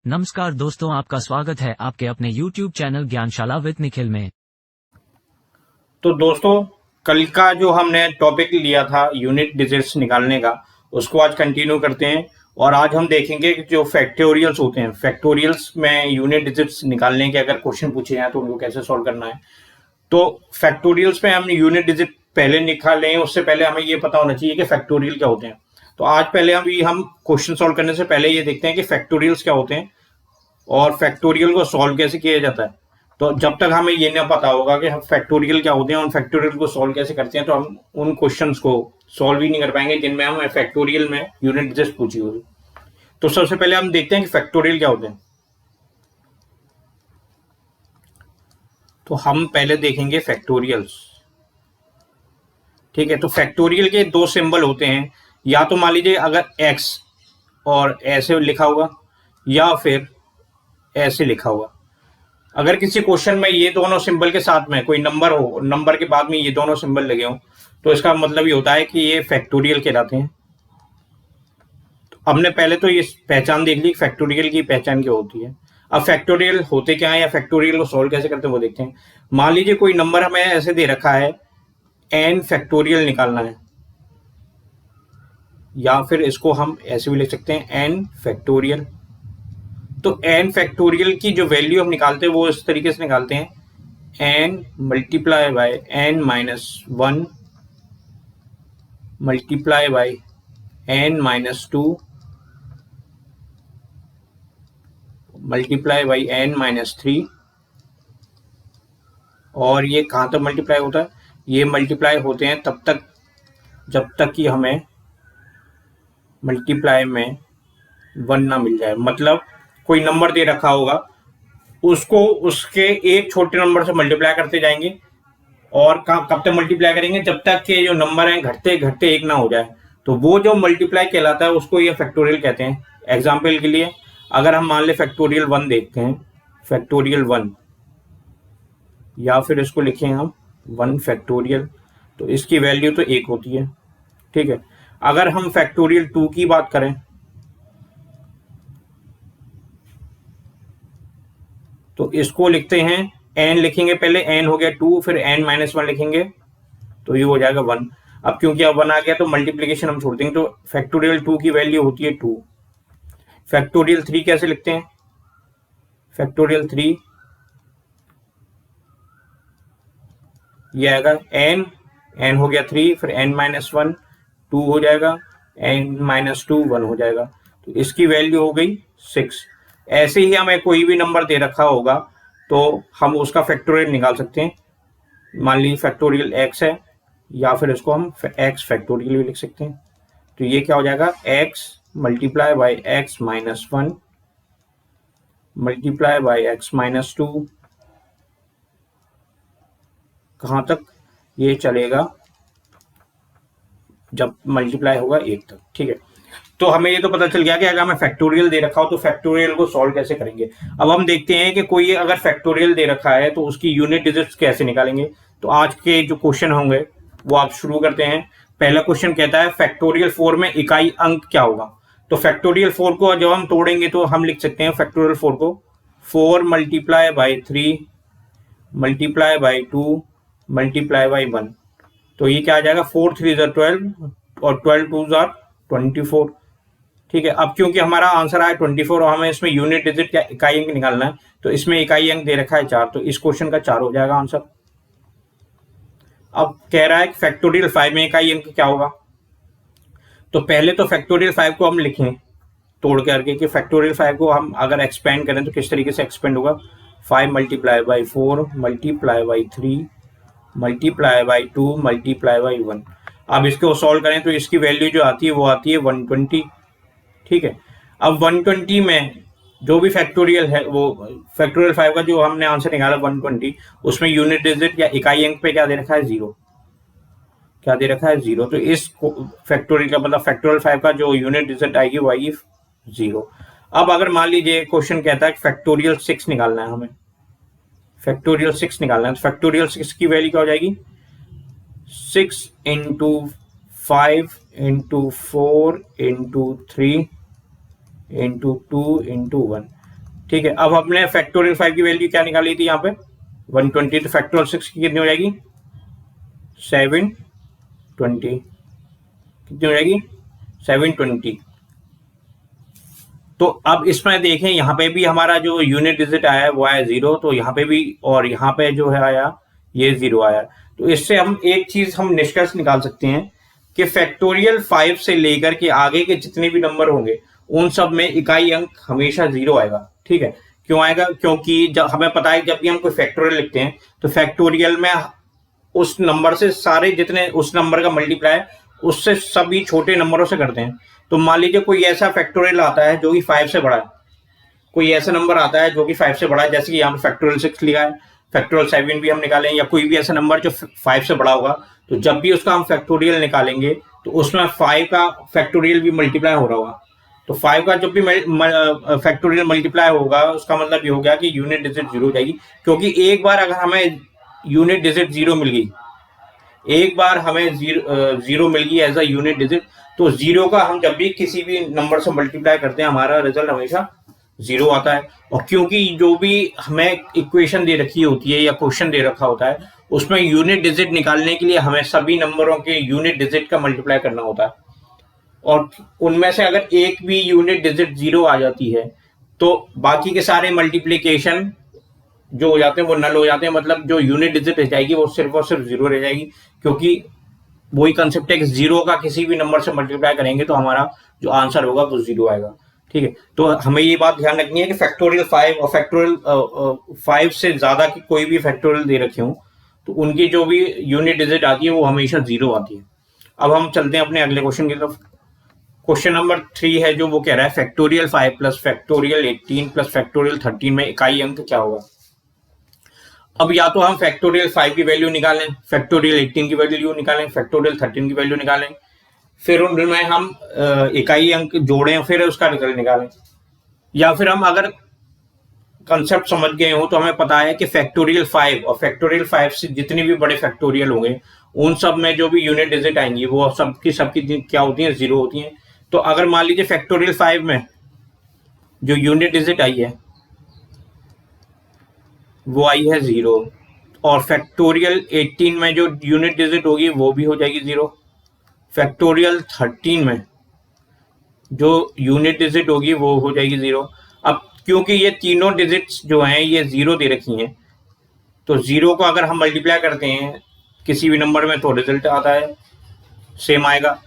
नमस्कार दोस्तों, आपका स्वागत है आपके अपने YouTube channel Gyanshala with Nikhil में। तो दोस्तों, कल का जो हमने टॉपिक लिया था यूनिट डिजिट्स निकालने का, उसको आज कंटिन्यू करते हैं। और आज हम देखेंगे कि जो फैक्टोरियल्स होते हैं, फैक्टोरियल्स में यूनिट डिजिट्स निकालने के अगर क्वेश्चन पूछे जाए तो उनको कैसे सॉल्व करना है। तो फैक्टोरियल्स में हमने यूनिट डिजिट पहले निकाले हैं, उससे पहले हमें ये पता होना चाहिए कि फैक्टोरियल क्या होते हैं। तो आज पहले हम क्वेश्चन सॉल्व करने से पहले ये देखते हैं कि फैक्टोरियल्स क्या होते हैं और फैक्टोरियल को सॉल्व कैसे किया जाता है। तो जब तक हमें ये ना पता होगा कि हम फैक्टोरियल क्या होते हैं और फैक्टोरियल को सॉल्व कैसे करते हैं, तो हम उन क्वेश्चंस को सॉल्व ही नहीं कर पाएंगे जिनमें हम फैक्टोरियल में यूनिट डिजिट पूछी होगी। तो सबसे पहले हम देखते हैं कि फैक्टोरियल क्या होते हैं। तो हम पहले देखेंगे फैक्टोरियल्स। ठीक है, तो फैक्टोरियल के दो सिंबल होते हैं, या तो मान लीजिए अगर एक्स और ऐसे लिखा होगा या फिर ऐसे लिखा होगा। अगर किसी क्वेश्चन में ये दोनों सिंबल के साथ में कोई नंबर हो, नंबर के बाद में ये दोनों सिंबल लगे हों, तो इसका मतलब ये होता है कि ये फैक्टोरियल कहलाते हैं। तो हमने पहले तो ये पहचान देख ली, फैक्टोरियल की पहचान क्या होती है। अब फैक्टोरियल होते क्या है या फैक्टोरियल को सॉल्व कैसे करते हैं वो देखते हैं। मान लीजिए कोई नंबर हमें ऐसे दे रखा है, एन फैक्टोरियल निकालना है, या फिर इसको हम ऐसे भी लिख सकते हैं एन फैक्टोरियल। तो एन फैक्टोरियल की जो वैल्यू हम निकालते हैं वो इस तरीके से निकालते हैं, N multiply by N minus 1 multiply by N minus 2 multiply by N minus 3। और ये कहाँ तक मल्टीप्लाई होता है? ये मल्टीप्लाई होते हैं तब तक जब तक कि हमें मल्टीप्लाई में 1 ना मिल जाए। मतलब कोई नंबर दे रखा होगा, उसको उसके एक छोटे नंबर से मल्टीप्लाई करते जाएंगे, और कब तक मल्टीप्लाई करेंगे? जब तक के जो नंबर हैं घटते घटते एक ना हो जाए। तो वो जो मल्टीप्लाई कहलाता है उसको ये फैक्टोरियल कहते हैं। एग्जाम्पल के लिए अगर हम मान ले फैक्टोरियल 1 देखते हैं, फैक्टोरियल 1, या फिर इसको लिखें हम 1 फैक्टोरियल, तो इसकी वैल्यू तो 1 होती है। ठीक है, अगर हम फैक्टोरियल 2 की बात करें तो इसको लिखते हैं, एन लिखेंगे पहले, एन हो गया 2, फिर एन माइनस 1 लिखेंगे तो ये हो जाएगा 1। अब क्योंकि अब 1 आ गया तो मल्टीप्लीकेशन हम छोड़ देंगे, तो फैक्टोरियल 2 की वैल्यू होती है 2। फैक्टोरियल 3 कैसे लिखते हैं? फैक्टोरियल 3 ये आएगा एन, एन हो गया 3, फिर एन माइनस 1 2 हो जाएगा, एन माइनस 2 1 हो जाएगा, तो इसकी वैल्यू हो गई 6। ऐसे ही हमें कोई भी नंबर दे रखा होगा तो हम उसका फैक्टोरियल निकाल सकते हैं। मान लीजिए फैक्टोरियल एक्स है, या फिर इसको हम एक्स फैक्टोरियल भी लिख सकते हैं। तो ये क्या हो जाएगा, x multiply by x minus 1 multiply by x minus 2, कहाँ तक ये चलेगा? जब मल्टीप्लाई होगा 1 तक। ठीक है, तो हमें ये तो पता चल गया कि अगर हमें फैक्टोरियल दे रखा हो तो फैक्टोरियल को सॉल्व कैसे करेंगे। अब हम देखते हैं कि कोई अगर फैक्टोरियल दे रखा है तो उसकी यूनिट डिजिट्स कैसे निकालेंगे। तो आज के जो क्वेश्चन होंगे वो आप शुरू करते हैं। पहला क्वेश्चन कहता है फैक्टोरियल 4 में इकाई अंक क्या होगा। तो फैक्टोरियल 4 को जब हम तोड़ेंगे तो हम लिख सकते हैं फैक्टोरियल 4 को 4 multiply by 3 multiply by 2 multiply by 1। तो ये क्या आ जाएगा, 4 3 12 और 12 2 24। ठीक है, अब क्योंकि हमारा आंसर आया 24 और हमें इसमें यूनिट डिजिट या इकाई अंक निकालना है, तो इसमें इकाई अंक दे रखा है 4, तो इस क्वेश्चन का 4 हो जाएगा आंसर। अब कह रहा है कि फैक्टोरियल 5 में इकाई अंक क्या होगा। तो पहले तो फैक्टोरियल 5 को हम लिखें तोड़ करके कि फैक्टोरियल 5 को हम अगर एक्सपेंड करें तो किस तरीके से एक्सपेंड होगा। 5 multiply by 4 multiply by 3 multiply by 2 multiply by 1। अब इसको सॉल्व करें तो इसकी वैल्यू जो आती है वो आती है 120। ठीक है, अब 120 में जो भी फैक्टोरियल है, वो फैक्टोरियल 5 का जो हमने आंसर निकाला 120, उसमें यूनिट डिजिट या इकाई अंक पे क्या दे रखा है, 0। क्या दे रखा है, 0। तो इस फैक्टोरियल का मतलब फैक्टोरियल 5 का जो यूनिट डिजिट आएगी वो आएगी 0। अब अगर मान लीजिए क्वेश्चन कहता है फैक्टोरियल 6 निकालना है हमें, फैक्टोरियल 6 निकालना है, तो फैक्टोरियल 6 की वैल्यू क्या हो जाएगी, 6 into 5 into 4 into 3 into 2 into 1। ठीक है, अब हमने फैक्टोरियल 5 की वैल्यू क्या निकाली थी यहाँ पे 120, तो फैक्टोरियल 6 की कितनी हो जाएगी 720, कितनी हो जाएगी 720। तो अब इसमें देखें यहाँ पे भी हमारा जो यूनिट डिजिट आया है वो आया 0, तो यहाँ पे भी, और यहाँ पे जो है आया ये 0 आया। तो इससे हम एक चीज हम निष्कर्ष निकाल सकते हैं कि फैक्टोरियल 5 से लेकर के आगे के जितने भी नंबर होंगे उन सब में इकाई अंक हमेशा 0 आएगा। ठीक है, क्यों आएगा, क्योंकि जब हमें पता है जब भी हम कोई फैक्टोरियल लिखते हैं तो फैक्टोरियल में उस नंबर से सारे जितने उस नंबर का मल्टीप्लाई उससे सभी छोटे नंबरों से करते हैं। तो मान लीजिए कोई ऐसा फैक्टोरियल आता है जो कि 5 से बड़ा है, कोई ऐसा नंबर आता है जो कि 5 से बड़ा है, जैसे कि यहाँ पे फैक्टोरियल 6 लिखा है, फैक्टोरियल 7 भी हम निकालें, या कोई भी ऐसा नंबर जो 5 से बड़ा होगा, तो जब भी उसका हम फैक्टोरियल निकालेंगे तो उसमें 5 का फैक्टोरियल भी मल्टीप्लाई हो रहा होगा। तो 5 का जब भी फैक्टोरियल मल्टीप्लाई होगा उसका मतलब ये हो गया कि यूनिट डिजिट 0 हो जाएगी, क्योंकि एक बार अगर हमें यूनिट डिजिट 0 मिल गई, एक बार हमें 0 मिल गई एज अ यूनिट डिजिट, तो 0 का हम जब भी किसी भी नंबर से मल्टीप्लाई करते हैं हमारा रिजल्ट हमेशा 0 आता है। और क्योंकि जो भी हमें इक्वेशन दे रखी होती है या क्वेश्चन दे रखा होता है उसमें यूनिट डिजिट निकालने के लिए हमें सभी नंबरों के यूनिट डिजिट का मल्टीप्लाई करना होता है, और उनमें से अगर एक भी यूनिट डिजिट 0 आ जाती है तो बाकी के सारे मल्टीप्लीकेशन जो हो जाते हैं वो नल हो जाते हैं, मतलब जो यूनिट डिजिट रह जाएगी वो सिर्फ और सिर्फ 0 रह जाएगी, क्योंकि वही कंसेप्ट है कि 0 का किसी भी नंबर से मल्टीप्लाई करेंगे तो हमारा जो आंसर होगा वो 0 आएगा। ठीक है, तो हमें ये बात ध्यान रखनी है कि फैक्टोरियल 5 और फैक्टोरियल 5 से ज्यादा की कोई भी फैक्टोरियल दे रखे हो तो उनकी जो भी यूनिट डिजिट आती है वो हमेशा 0 आती है। अब हम चलते हैं अपने अगले क्वेश्चन की तरफ। क्वेश्चन नंबर 3 है जो वो कह रहा है factorial 5 plus factorial 18 plus factorial 13 में इकाई अंक क्या होगा। अब या तो हम फैक्टोरियल 5 की वैल्यू निकालें, फैक्टोरियल 18 की वैल्यू निकालें, फैक्टोरियल 13 की वैल्यू निकालें, फिर उनमें हम इकाई अंक जोड़ें, फिर उसका रिजल्ट निकालें। या फिर हम अगर कंसेप्ट समझ गए हो तो हमें पता है कि फैक्टोरियल 5 और फैक्टोरियल 5 से जितने भी बड़े फैक्टोरियल होंगे उन सब में जो भी यूनिट डिजिट आएंगी वो सबकी क्या होती हैं 0 होती हैं। तो अगर मान लीजिए फैक्टोरियल 5 में जो यूनिट डिजिट आई है वो आई है 0, और फैक्टोरियल 18 में जो यूनिट डिजिट होगी वो भी हो जाएगी 0, फैक्टोरियल 13 में जो यूनिट डिजिट होगी वो हो जाएगी 0। अब क्योंकि ये तीनों डिजिट्स जो हैं ये 0 दे रखी हैं तो 0 को अगर हम मल्टीप्लाई करते हैं किसी भी नंबर में तो रिजल्ट आता है सेम आएगा,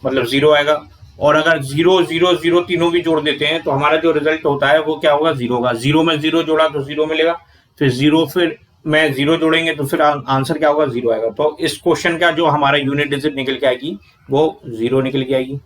मतलब 0 आएगा। और अगर 0 0 0 तीनों भी जोड़ देते हैं तो हमारा जो रिजल्ट होता है वो क्या होगा 0 का। 0 में 0 जोड़ा तो 0 मिलेगा, फिर 0 फिर में 0 जोड़ेंगे तो फिर आंसर क्या होगा 0 आएगा। तो इस क्वेश्चन का जो हमारा यूनिट डिजिट निकल के आएगी वो 0 निकल के आएगी।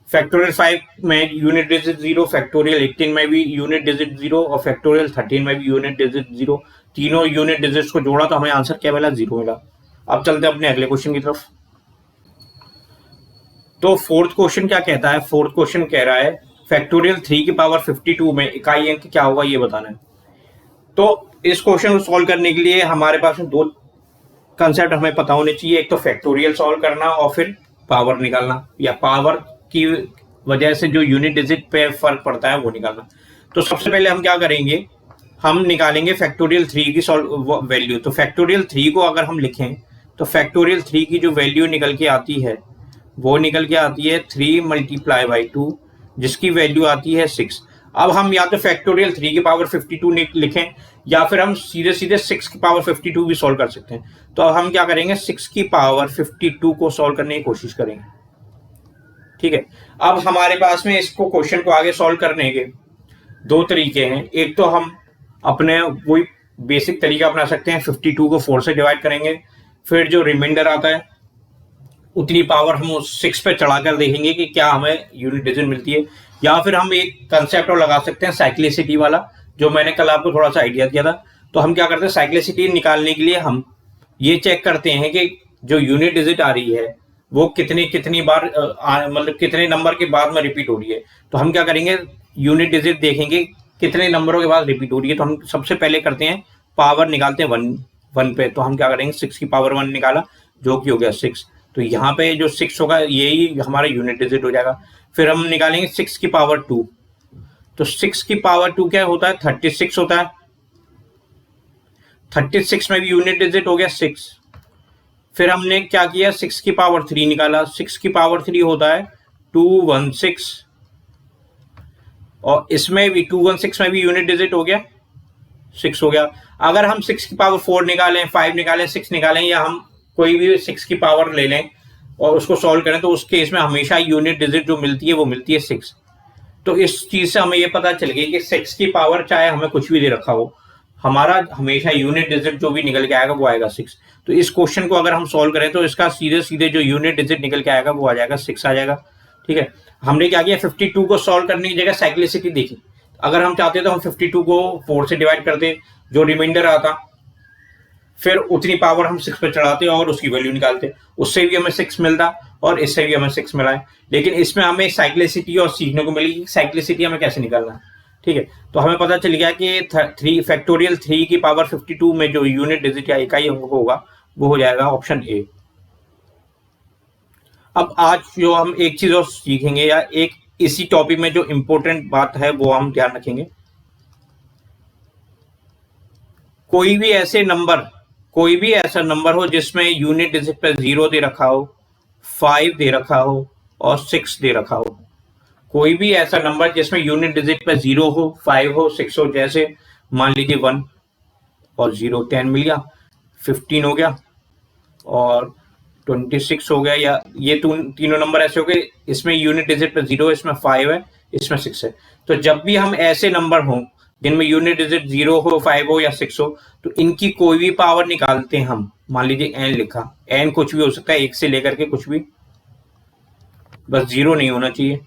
फैक्टोरियल 5 में यूनिट डिजिट 0, फैक्टोरियल 18 में भी यूनिट डिजिट 0 और फैक्टोरियल 13 में भी यूनिट डिजिट 0, तीनों यूनिट डिजिट्स को जोड़ा तो हमें आंसर क्या मिला 0 मिला। अब चलते हैं अपने अगले क्वेश्चन की तरफ। तो फोर्थ क्वेश्चन क्या कहता है, फोर्थ क्वेश्चन कह रहा है फैक्टोरियल 3 की पावर 52 में इकाई अंक क्या होगा ये बताना है। तो इस क्वेश्चन को सॉल्व करने के लिए हमारे पास दो कंसेप्ट हमें पता होने चाहिए, एक तो फैक्टोरियल सॉल्व करना और फिर पावर निकालना, या पावर की वजह से जो यूनिट डिजिट पे फर्क पड़ता है वो निकालना। तो सबसे पहले हम क्या करेंगे, हम निकालेंगे फैक्टोरियल 3 की वैल्यू। तो फैक्टोरियल 3 को अगर हम लिखें तो फैक्टोरियल 3 की जो वैल्यू निकल के आती है वो निकल के आती है 3 मल्टीप्लाई बाई 2 जिसकी वैल्यू आती है 6। अब हम या तो फैक्टोरियल 3 की पावर 52 लिखें या फिर हम सीधे सीधे 6 की पावर 52 भी सॉल्व कर सकते हैं। तो अब हम क्या करेंगे 6 की पावर 52 को सॉल्व करने की कोशिश करेंगे। ठीक है, अब हमारे पास में इसको क्वेश्चन को आगे सॉल्व करने के दो तरीके हैं। एक तो हम अपने वही बेसिक तरीका अपना सकते हैं, 52 को 4 से डिवाइड करेंगे, फिर जो रिमाइंडर आता है उतनी पावर हम उस 6 पे चढ़ाकर देखेंगे कि क्या हमें यूनिट डिजिट मिलती है। या फिर हम एक कंसेप्ट और लगा सकते हैं साइक्लिसिटी वाला, जो मैंने कल आपको थोड़ा सा आइडिया दिया था। तो हम क्या करते हैं साइक्लिसिटी निकालने के लिए हम ये चेक करते हैं कि जो यूनिट डिजिट आ रही है वो कितनी बार मतलब कितने नंबर के बाद में रिपीट हो रही है। तो हम क्या करेंगे यूनिट डिजिट देखेंगे कितने नंबरों के बाद रिपीट हो रही है। तो हम सबसे पहले करते हैं पावर निकालते हैं 1 पे। तो हम क्या करेंगे 6 की पावर 1 निकाला जो कि हो गया 6। तो यहाँ पे जो 6 होगा यही हमारा यूनिट डिजिट हो जाएगा। फिर हम निकालेंगे 6 की पावर 2, तो 6 की पावर 2 क्या होता है, 36 होता है। 36 में भी यूनिट डिजिट हो गया 6। फिर हमने क्या किया, 6 की पावर 3 निकाला। 6 की पावर 3 होता है 216, और इसमें भी 216 में भी यूनिट डिजिट हो गया 6 हो गया। अगर हम 6 की पावर 4 निकालें, 5 निकालें, 6 निकालें, या हम कोई भी 6 की पावर ले लें और उसको सॉल्व करें, तो उस केस में हमेशा यूनिट डिजिट जो मिलती है वो मिलती है 6। तो इस चीज से हमें ये पता चल गया कि 6 की पावर चाहे हमें कुछ भी दे रखा हो, हमारा हमेशा यूनिट डिजिट जो भी निकल के आएगा वो आएगा 6। तो इस क्वेश्चन को अगर हम सॉल्व करें तो इसका सीधे सीधे जो यूनिट डिजिट निकल के आएगा वो आ जाएगा 6 आ जाएगा। ठीक है, हमने क्या किया, 52 को सॉल्व करने की जगह साइक्लिसिटी देखी। अगर हम चाहते तो हम 52 को 4 से डिवाइड करते, जो रिमाइंडर आता फिर उतनी पावर हम 6 पे चढ़ाते और उसकी वैल्यू निकालते, उससे भी हमें 6 मिलता और इससे भी हमें 6 मिला है। लेकिन इसमें हमें साइक्लिसिटी और सीखने को मिली कि साइक्लिसिटी हमें कैसे निकालना है। ठीक है, तो हमें पता चल गया कि 3 फैक्टोरियल 3 की पावर 52 में जो यूनिट डिजिट या इकाई अंक होगा वो हो जाएगा ऑप्शन ए। अब आज जो हम एक चीज और सीखेंगे, या एक इसी टॉपिक में जो इंपॉर्टेंट बात है वो हम ध्यान रखेंगे, कोई भी ऐसा नंबर हो जिसमें यूनिट डिजिट पे 0 दे रखा हो, 5 दे रखा हो और 6 दे रखा हो। कोई भी ऐसा नंबर जिसमें यूनिट डिजिट पे 0 हो, 5 हो, 6 हो, जैसे मान लीजिए 1 और 0, 10 मिल गया, 15 हो गया और 26 हो गया, या ये तीनों नंबर ऐसे हो गए, इसमें यूनिट डिजिट पे 0 है, इसमें 5 है, इसमें 6 है। तो जब भी हम ऐसे नंबर हों जिनमें यूनिट डिजिट 0 हो, 5 हो या 6 हो, तो इनकी कोई भी पावर निकालते हैं हम। मान लीजिए n लिखा, n कुछ भी हो सकता है, 1 से लेकर के कुछ भी, बस 0 नहीं होना चाहिए।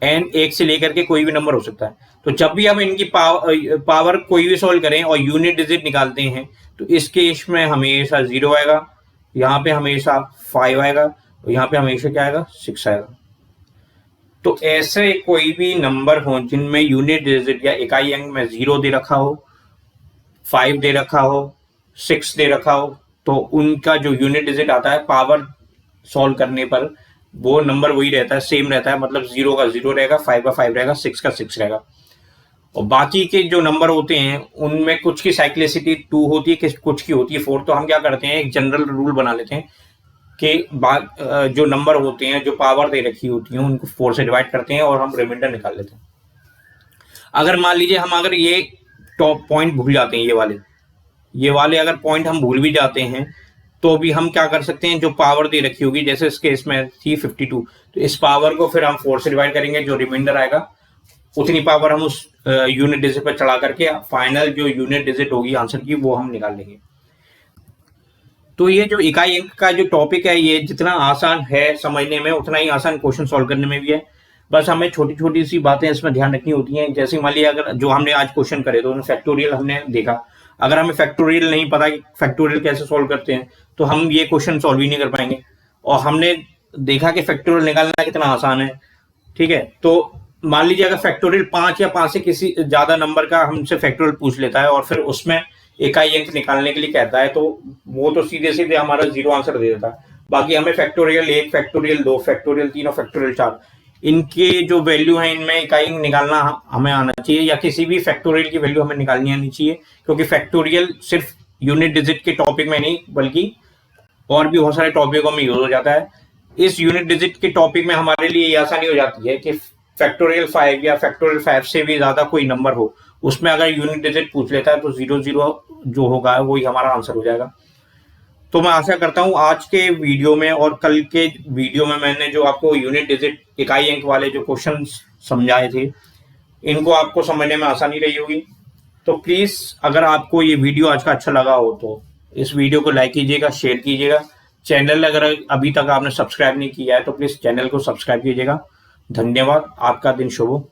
n 1 से लेकर के कोई भी नंबर हो सकता है। तो जब भी हम इनकी पावर कोई भी सॉल्व करें और यूनिट डिजिट निकालते हैं, तो इस केस में हमेशा 0 आएगा, यहाँ पे हमेशा 5 आएगा और यहाँ पे हमेशा क्या आएगा, 6 आएगा। तो ऐसे कोई भी नंबर हो जिनमें यूनिट डिजिट या इकाई अंक में 0 दे रखा हो, 5 दे रखा हो, 6 दे रखा हो, तो उनका जो यूनिट डिजिट आता है पावर सॉल्व करने पर वो नंबर वही रहता है, सेम रहता है। मतलब 0 का 0 रहेगा, 5 का 5 रहेगा, 6 का 6 रहेगा। और बाकी के जो नंबर होते हैं उनमें कुछ की साइक्लिसिटी 2 होती है, कुछ की होती है 4। तो हम क्या करते हैं, एक जनरल रूल बना लेते हैं कि जो नंबर होते हैं, जो पावर दे रखी होती है, उनको 4 से डिवाइड करते हैं और हम रिमाइंडर निकाल लेते हैं। अगर मान लीजिए हम अगर ये टॉप पॉइंट भूल जाते हैं, ये वाले अगर पॉइंट हम भूल भी जाते हैं, तो भी हम क्या कर सकते हैं, जो पावर दे रखी होगी, जैसे इस केस में थी 52, तो इस पावर को फिर हम 4 से डिवाइड करेंगे, जो रिमाइंडर आएगा उतनी पावर हम उस यूनिट डिजिट पर चढ़ा करके फाइनल जो यूनिट डिजिट होगी आंसर की वो हम निकाल लेंगे। तो ये जो इकाई अंक का जो टॉपिक है, ये जितना आसान है समझने में, उतना ही आसान क्वेश्चन सॉल्व करने में भी है। बस हमें छोटी छोटी सी बातें इसमें ध्यान रखनी होती हैं। जैसे मान लिया अगर जो हमने आज क्वेश्चन करे तो फैक्टोरियल हमने देखा, अगर हमें फैक्टोरियल नहीं पता कि फैक्टोरियल कैसे सॉल्व करते हैं, तो हम ये क्वेश्चन सॉल्व ही नहीं कर पाएंगे। और हमने देखा कि फैक्टोरियल निकालना कितना आसान है। ठीक है, तो मान लीजिए अगर फैक्टोरियल 5 या 5 से किसी ज्यादा नंबर का हमसे फैक्टोरियल पूछ लेता है और फिर उसमें इकाई अंक निकालने के लिए कहता है, तो वो तो सीधे सीधे हमारा 0 आंसर दे देता है। बाकी हमें फैक्टोरियल 1, फैक्टोरियल 2, फैक्टोरियल 3 और फैक्टोरियल 4 इनके जो वैल्यू है इनमें इकाई अंक निकालना हमें आना चाहिए, या किसी भी फैक्टोरियल की वैल्यू हमें निकालनी आनी चाहिए। क्योंकि फैक्टोरियल सिर्फ यूनिट डिजिट के टॉपिक में नहीं बल्कि और भी बहुत सारे टॉपिकों में यूज हो जाता है। इस यूनिट डिजिट के टॉपिक में हमारे लिए ये आसानी हो जाती है कि फैक्टोरियल 5 या फैक्टोरियल 5 से भी ज्यादा कोई नंबर हो, उसमें अगर यूनिट डिजिट पूछ लेता है तो 0 0 जो होगा वही हमारा आंसर हो जाएगा। तो मैं आशा करता हूं आज के वीडियो में और कल के वीडियो में मैंने जो आपको यूनिट डिजिट इकाई अंक वाले जो क्वेश्चन समझाए थे, इनको आपको समझने में आसानी रही होगी। तो प्लीज अगर आपको ये वीडियो आज का अच्छा लगा हो तो इस वीडियो को लाइक कीजिएगा, शेयर कीजिएगा। चैनल अगर अभी तक आपने सब्सक्राइब नहीं किया है तो प्लीज चैनल को सब्सक्राइब कीजिएगा। धन्यवाद, आपका दिन शुभ हो।